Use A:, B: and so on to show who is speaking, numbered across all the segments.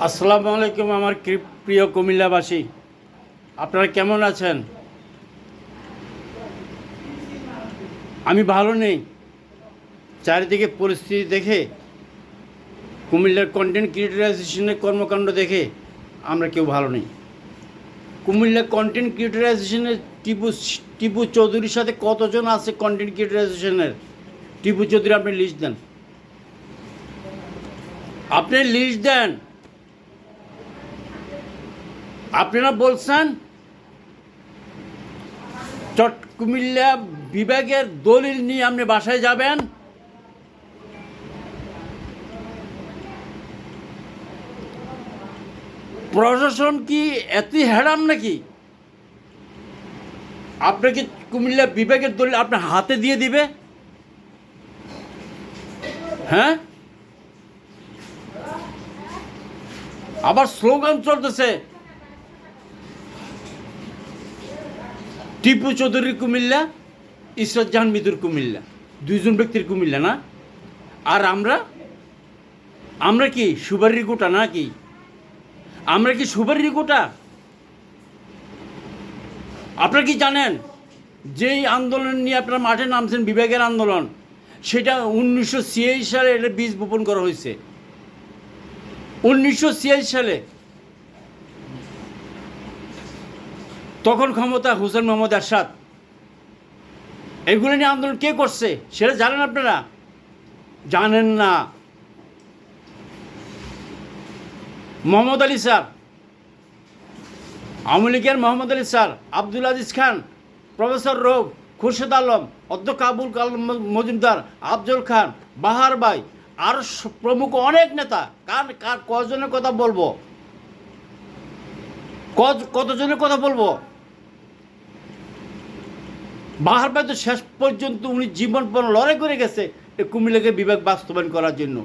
A: আসসালামু আলাইকুম আমার প্রিয় কুমিল্লাবাসী, আপনারা কেমন আছেন? আমি ভালো নেই। চারিদিকে পরিস্থিতি দেখে, কুমিল্লার কন্টেন্ট ক্রিয়েটর অ্যাসোসিয়েশনের কর্মকাণ্ড দেখে আমরা কেউ ভালো নেই। কুমিল্লা কন্টেন্ট ক্রিয়েটর অ্যাসোসিয়েশনের টিপু চৌধুরীর সাথে কতজন আছে কন্টেন্ট ক্রিয়েটর অ্যাসোসিয়েশনের? টিপু চৌধুরী, আপনি লিস্ট দেন, আপনি লিস্ট দেন। আপনারা বলছেন কুমিল্লা বিভাগের দলিল নিয়ে আপনি বাসায় যাবেন। প্রশাসন কি এতই হ্যারাম নাকি? আপনাকে কুমিল্লা বিভাগের দলিল আপনার হাতে দিয়ে দিবে? হ্যাঁ, আবার স্লোগান চলতেছে টিপু চৌধুরীর কুমিল্লা, ইসরাত জাহান মৃত্যুর কুমিল্লা, দুইজন ব্যক্তির কুমিল্লা না? আর আমরা কি সুবারির গোটা নাকি? আমরা কি সুবারির গোটা? আপনারা কি জানেন যেই আন্দোলন নিয়ে আপনারা মাঠে নামছেন, বিভাগের আন্দোলন, সেটা 1986 সালে এটা বীজ বপন করা হয়েছে। 1986 সালে তখন ক্ষমতা হোসেন মোহাম্মদ এরশাদ। এগুলো নিয়ে আন্দোলন কে করছে সেটা জানেন আপনারা? জানেন না। মোহাম্মদ আলী স্যার, আওয়ামী লীগের মোহাম্মদ আলী স্যার, আব্দুল আজিজ খান, প্রফেসর রৌফ, খুরশেদ আলম, অধ্যক্ষ আবুল কালাম মজুমদার, আফজল খান, বাহার ভাই, আর প্রমুখ অনেক নেতা। কজনের কথা বলবো? কতজনের কথা বলবো? বাহার ভাই তো শেষ পর্যন্ত উনি জীবনপণ লড়াই করে গেছে এই কুমিল্লাকে বিভাগ বাস্তবায়ন করার জন্য।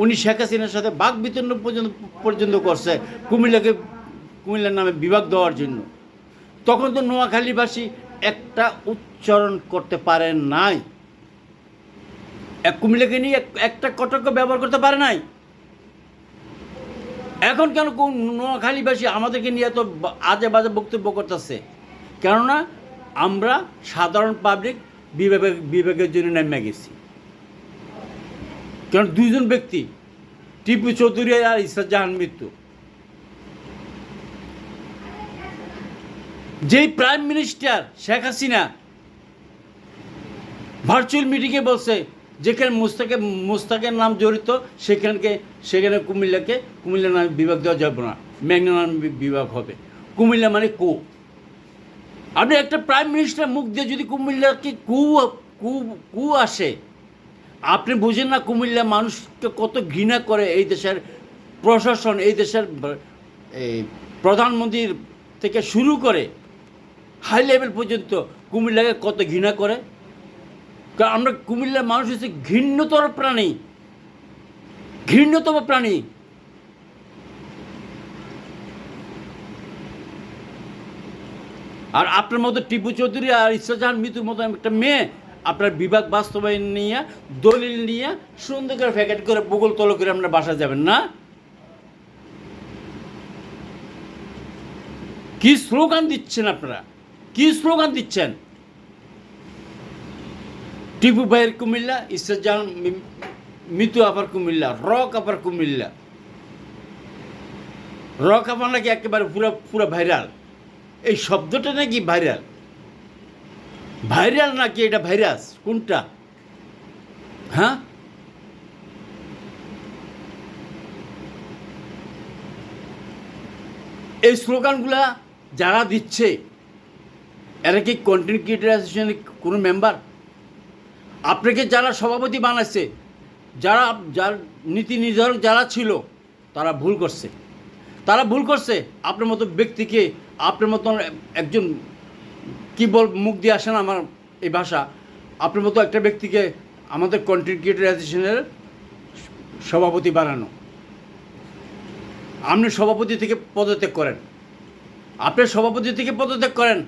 A: উনি শেখ হাসিনার সাথে বাক বিতরণ পর্যন্ত করছে কুমিল্লার নামে বিভাগ দেওয়ার জন্য। তখন তো নোয়াখালীবাসী একটা উচ্চারণ করতে পারেন নাই, কুমিল্লাকে নিয়ে একটা কটাক্ষ ব্যবহার করতে পারে নাই। এখন কেন নোয়াখালীবাসী আমাদেরকে নিয়ে এত আজে বাজে বক্তব্য করতেছে? কেননা আমরা সাধারণ পাবলিক বিভাগের জন্য নেমে গেছি। কারণ দুইজন ব্যক্তি, টিপু চৌধুরী আর ইসরাত জাহান মৃত্যু, যেই prime minister Sheikh Hasina virtual মিটিংয়ে বলছে যেখানে মুস্তাকের নাম জড়িত সেখানে কুমিল্লা নামে বিভাগ দেওয়া যাবে না, মেঘনা নামে বিভাগ হবে। কুমিল্লা মানে আপনি একটা প্রাইম মিনিস্টার মুখ দিয়ে যদি কুমিল্লাকে কু আসে, আপনি বুঝেন না কুমিল্লা মানুষকে কত ঘৃণা করে এই দেশের প্রশাসন, এই দেশের প্রধানমন্ত্রীর থেকে শুরু করে হাই লেভেল পর্যন্ত কুমিল্লাকে কত ঘৃণা করে। কারণ আমরা কুমিল্লার মানুষ হচ্ছে ঘৃণ্যতম প্রাণী। আর আপনার মতো টিপু চৌধুরী আর ইসরাত জাহান মৃত্যুর মতো একটা মেয়ে আপনার বিভাগ বাস্তবায়ন নিয়ে দলিল নিয়ে সুন্দর করে প্যাকেট করে বগল তলো করে আপনার বাসা যাবেন না? কি স্লোগান দিচ্ছেন আপনারা? কি স্লোগান দিচ্ছেন? টিপু ভাইয়ের কুমিল্লা, ইসরাত জাহান মৃত্যু আপার কুমিল্লা, রক আপার কুমিল্লা। রক আপার নাকি একেবারে পুরো ভাইরাল। এই শব্দটা নাকি ভাইরাল নাকি এটা ভাইরাস? কোনটা? হ্যাঁ, এই স্লোগানগুলা যারা দিচ্ছে এরা কি কন্টেন্ট ক্রিয়েটর অ্যাসোসিয়েশনের কোনো মেম্বার? আপনাকে যারা সভাপতি বানাচ্ছে, যার নীতি নির্ধারক যারা ছিল, তারা ভুল করছে। আপনার মতো ব্যক্তিকে, আপনার মতন একজন মুখ দিয়ে আসেন আমার এই ভাষা, আপনার মতো একটা ব্যক্তিকে আমাদের কন্টেন্ট ক্রিয়েটর অ্যাসোসিয়েশনের সভাপতি বানানো। আপনি সভাপতি থেকে পদত্যাগ করেন।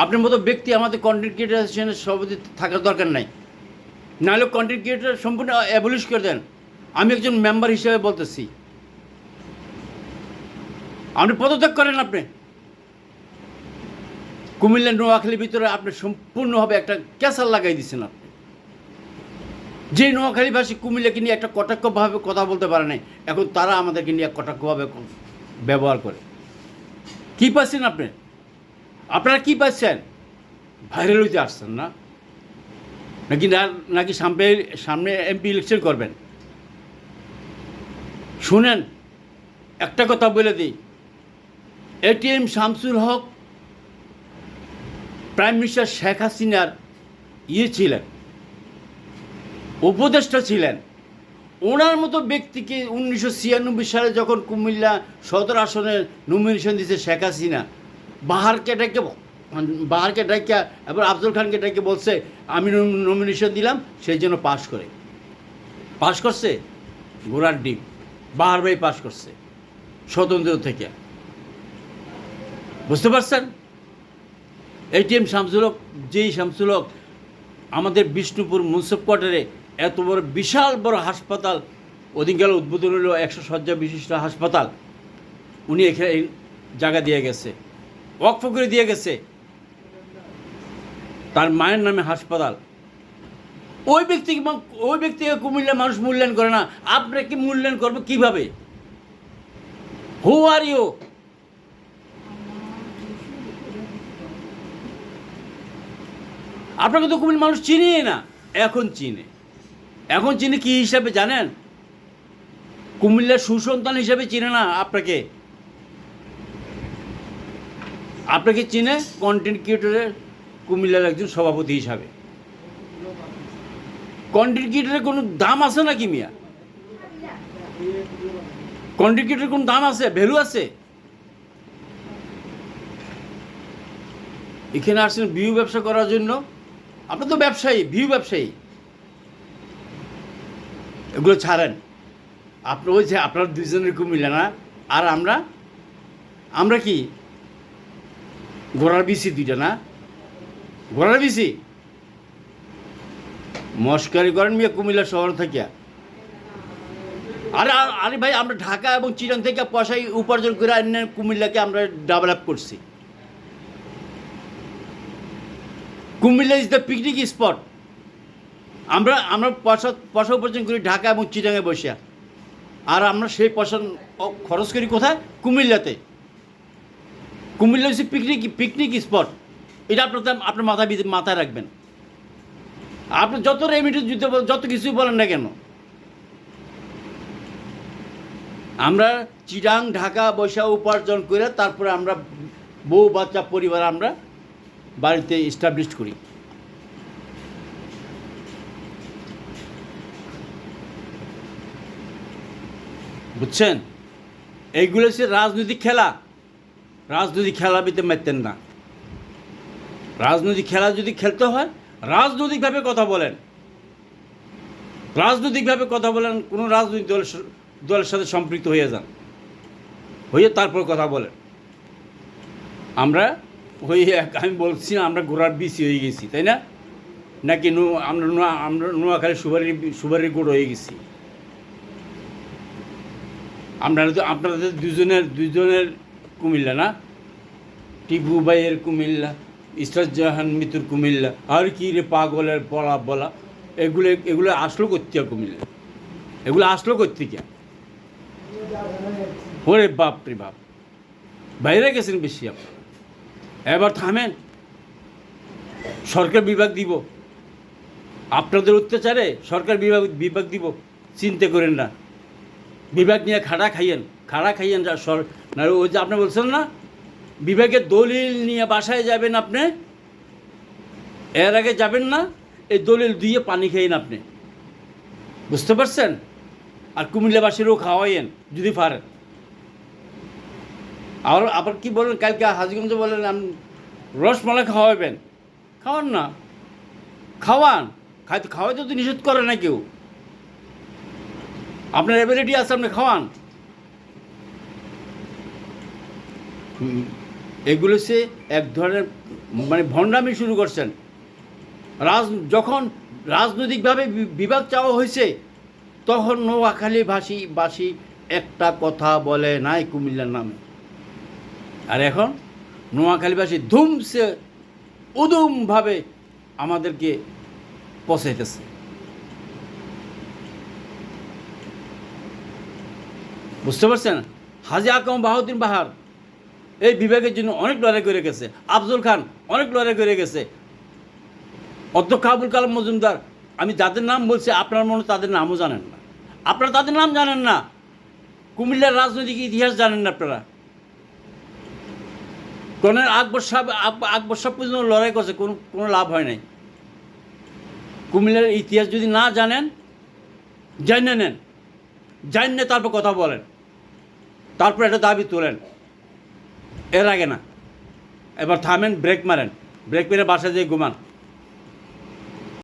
A: আপনার মতো ব্যক্তি আমাদের কন্টেন্ট ক্রিয়েটর অ্যাসোসিয়েশনের সভাপতি থাকার দরকার নাই। নাহলে কন্টেন্ট ক্রিয়েটর সম্পূর্ণ অ্যাবলিশ করে দেন। আমি একজন মেম্বার হিসেবে বলতেছি, আপনি পদত্যাগ করেন। আপনি কুমিল্লা নোয়াখালীর ভিতরে আপনি সম্পূর্ণভাবে একটা ক্যাসাল লাগাই দিচ্ছেন। আপনি যে নোয়াখালীবাসী কুমিল্লাকে নিয়ে একটা কটাক্ষভাবে কথা বলতে পারে নাই, এখন তারা আমাদেরকে নিয়ে কটাক্ষভাবে ব্যবহার করে। কী পাচ্ছেন আপনি? আপনারা কী পাচ্ছেন? ভাইরাল হইতে আসছেন না নাকি? নাকি সামনে এমপি ইলেকশন করবেন? শুনেন, একটা কথা বলে দিই, এটিএম শামসুল হক প্রাইম মিনিস্টার শেখ হাসিনার ছিলেন, উপদেষ্টা ছিলেন। ওনার মতো ব্যক্তিকে 1996 সালে যখন কুমিল্লা সদর আসনে নমিনেশন দিয়েছে শেখ হাসিনা, বাহারকে ডাইকা এবার আফজল খানকে ডাইকে বলছে আমি নমিনেশন দিলাম, সেই জন্য পাশ করছে ঘোড়ার ডিম। বাহার ভাই পাশ করছে স্বতন্ত্র থেকে। বুঝতে পারছেন? এটিএম শামসুল হক, যেই শামসুল হক আমাদের বিষ্ণুপুর মুন্সিপ কোয়ার্টারে এত বড় বিশাল বড় হাসপাতাল, ওদিন গেল উদ্বোধন হলো 100 শয্যা বিশিষ্ট হাসপাতাল, উনি এখানে জায়গা দিয়ে গেছে, ওয়াকফ করে দিয়ে গেছে, তার মায়ের নামে হাসপাতাল। ওই ব্যক্তিকে কুমিল্লার মানুষ মূল্যায়ন করে না। আপনাকে মূল্যায়ন করবে কিভাবে? হু আর ইউ? আপনাকে তো কুমিল্লার মানুষ চিনেই না। এখন চিনে কি হিসাবে জানেন? কুমিল্লার সুসন্তান হিসাবে চিনে না আপনাকে চিনে কন্টেন্ট ক্রিয়েটরের কুমিল্লার একজন সভাপতি হিসাবে। কন্টেন্ট ক্রিয়েটরের কোনো দাম আছে নাকি মিয়া? কন্টেন্ট ক্রিয়েটরের কোনো দাম আছে, ভ্যালু আছে? এখানে আসছেন ভিউ ব্যবসা করার জন্য। আপনি তো ব্যবসায়ী, ভিউ ব্যবসায়ী। এগুলো ছাড়েন। আপনি ওই যে আপনার দুজনের কুমিল্লা না, আর আমরা কি ঘোড়ার বিসি দুইটা না? ঘোড়ার বিসি মস্কারি করেন মিয়া কুমিল্লা শহর থেকে। আরে ভাই, আমরা ঢাকা এবং চিটাং থেকে পয়সা উপার্জন করে কুমিল্লাকে আমরা ডেভেলপ করছি। Comilla is the picnic spot. আমরা পয়সা উপার্জন করি ঢাকা এবং চিটাঙে বসিয়া, আর আমরা সেই পয়সা খরচ করি কোথায়? কুমিল্লাতে। কুমিল্লা হচ্ছে পিকনিক স্পট। এটা আপনার মাথায় রাখবেন। আপনি যত রেমিডি দিতে যত কিছুই বলেন না কেন, আমরা চিটাং ঢাকা বসা উপার্জন করে তারপরে আমরা বউ বাচ্চা পরিবার আমরা বাড়িতে এস্টাবলিশ করি। বুঝছেন? এইগুলো হচ্ছে রাজনৈতিক খেলা। রাজনৈতিক খেলা বিতে মারতেন না। রাজনৈতিক খেলা যদি খেলতে হয়, রাজনৈতিকভাবে কথা বলেন। কোনো রাজনৈতিক দলের সাথে সম্পৃক্ত হয়ে যান, হয়ে তারপর কথা বলেন। আমি বলছি না আমরা ঘোড়ার বিসি হয়ে গেছি, তাই না? নাকি আমরা নোয়াখালী সুবারির গুড় হয়ে গেছি? আপনাদের দুজনের কুমিল্লা না? টিপু ভাইয়ের কুমিল্লা, ইসরাত জাহান মিতুর কুমিল্লা, আর কি রে পাগলের বলা এগুলো আসলো করতে কুমিল্লা, এগুলো আসলো করতে কে? ওরে বাপ রে বাপ, বাইরে গেছেন বেশি আপনারা। এবার থামেন। সরকার বিভাগ দিব, আপনাদের অত্যাচারে সরকার বিভাগ দিব, চিন্তা করেন না। বিভাগ নিয়ে খাড়া খাইয়েন না। ওই যে আপনি বলছেন না বিভাগের দলিল নিয়ে বাসায় যাবেন, আপনি এর আগে যাবেন না, এই দলিল দিয়ে পানি খাইয়েন আপনি। বুঝতে পারছেন? আর কুমিল্লাবাসীরও খাওয়াইয়েন যদি পারেন। আবার কি বলেন, কালকে হাজীগঞ্জে বলেন রসমালাই খাওয়াবেন। খাওয়ান না, খাওয়াইতে তো নিষেধ করে না কেউ। আপনার অ্যাবিলিটি আছে, আপনি খাওয়ান। এগুলো সে এক ধরনের ভণ্ডামি শুরু করছেন। যখন রাজনৈতিকভাবে বিভাগ চাওয়া হয়েছে, তখন নোয়াখালী ভাষী একটা কথা বলে নাই কুমিল্লার নামে। আর এখন নোয়াখালীবাসী ধুমসে উদুমভাবে আমাদেরকে পচাইতেছে। বুঝতে পারছেন? হাজী আকম বাহাউদ্দিন বাহার এই বিভাগের জন্য অনেক লড়াই করে গেছে, আফজল খান অনেক লড়াই করে গেছে, অধ্যক্ষ আবুল কালাম মজুমদার, আমি যাদের নাম বলছি আপনার মনে তাদের নামও জানেন না, আপনারা তাদের নাম জানেন না, কুমিল্লার রাজনৈতিক ইতিহাস জানেন না আপনারা। কর্নেল আকবর সাহেব পর্যন্ত লড়াই করছে, কোনো লাভ হয় নাই। কুমিল্লার ইতিহাস যদি না জানেন, জানিয়ে নেন, জানিয়ে তারপর কথা বলেন, তারপর একটা দাবি তোলেন, এর আগে না। এবার থামেন, ব্রেক মারেন, ব্রেক মেরে বাসায় যেয়ে ঘুমান।